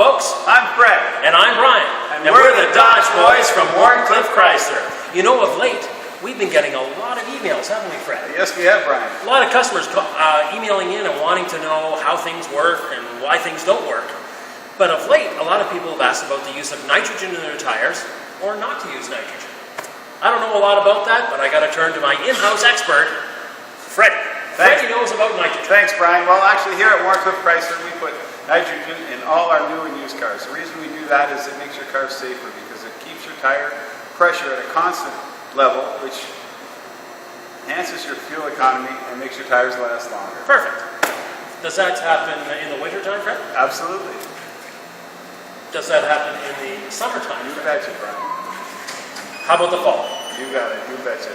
folks. I'm Fred. And I'm Brian. And we're the Dodge Boys from Wharncliffe Chrysler. You know, of late, we've been getting a lot of emails, haven't we, Fred? Yes, we have, Brian. A lot of customers emailing in and wanting to know how things work and why things don't work. But of late, a lot of people have asked about the use of nitrogen in their tires or not to use nitrogen. I don't know a lot about that, but I got to turn to my in-house expert, Freddie. Freddie knows about nitrogen. Thanks, Brian. Well, actually, here at Wharncliffe Chrysler, we put nitrogen in all our new and used cars. The reason we do that is it makes your car safer because it keeps your tire pressure at a constant level, which enhances your fuel economy and makes your tires last longer. Perfect. Does that happen in the wintertime, Fred? Absolutely. Does that happen in the summertime? You betcha, Brian. How about the fall? You got it. You betcha.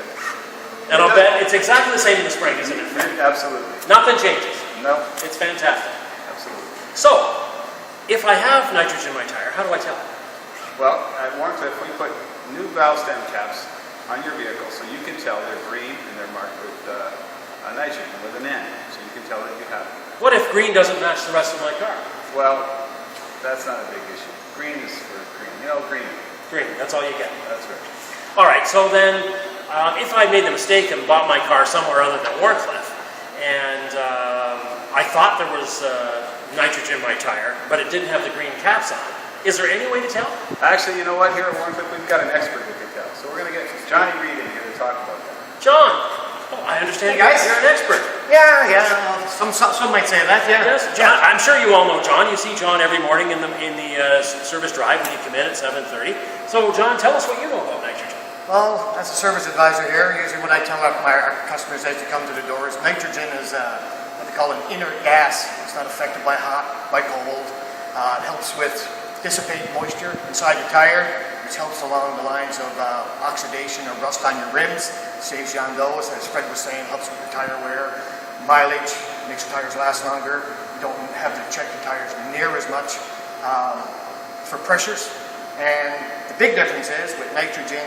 And I'll bet it's exactly the same in the spring, isn't it, Fred? Absolutely. Nothing changes. No. It's fantastic. Absolutely. So, if I have nitrogen in my tire, how do I tell? Well, at Wharncliffe, we put new valve stem caps on your vehicle so you can tell they're green and they're marked with nitrogen, with an N, so you can tell that you have it. What if green doesn't match the rest of my car? Well, that's not a big issue. Green is for green. You know, green. Green, that's all you get. That's right. All right, so then, if I made the mistake and bought my car somewhere other than Wharncliffe, and I thought there was nitrogen in my tire, but it didn't have the green caps on, is there any way to tell? Actually, you know what? Here at Wharncliffe, we've got an expert who can tell. So we're going to get Johnny Reed in here to talk about that. John! Oh, I understand Hey, guys. you're an expert. Yeah. Some might say that, yeah. Yes, John, I'm sure you all know John. You see John every morning in the service drive when you come in at 7:30. So, John, tell us what you know about nitrogen. Well, as a service advisor here, usually what I tell our customers as they come to the door is nitrogen is what they call an inert gas. It's not affected by hot, by cold. It helps with dissipate moisture inside your tire, which helps along the lines of oxidation or rust on your rims. Saves you on those. As Fred was saying, helps with your tire wear, mileage, makes your tires last longer. You don't have to check your tires near as much for pressures. And the big difference is with nitrogen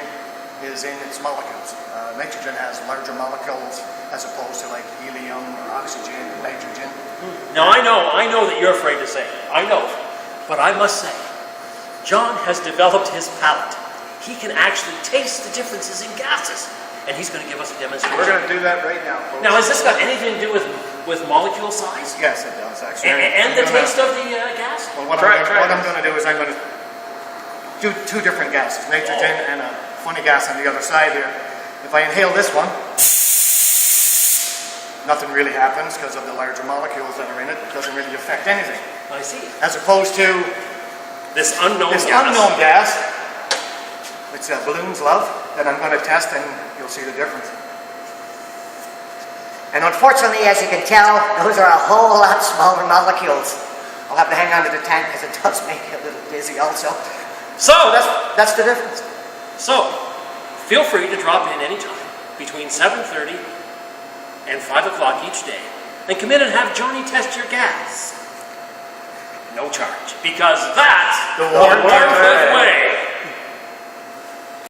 is in its molecules. Nitrogen has larger molecules as opposed to like helium or oxygen, nitrogen. Now, I know that you're afraid to say it. I know. But I must say, John has developed his palate. He can actually taste the differences in gases. And he's going to give us a demonstration. We're going to do that right now, folks. Now, has this got anything to do with molecule size? Yes, it does actually. And the taste of the gas? Well, what I'm going to do is I'm going to do two different gases, nitrogen and a funny gas on the other side here. If I inhale this one, nothing really happens because of the larger molecules that are in it. It doesn't really affect anything. I see. As opposed to This unknown gas, which balloons love, that I'm going to test and you'll see the difference. And unfortunately, as you can tell, those are a whole lot smaller molecules. I'll have to hang on to the tank because it does make you a little dizzy also. So That's the difference. So, feel free to drop in anytime between 7:30 and 5 o'clock each day and come in and have Johnny test your gas. No charge, because that's The Wharncliffe way.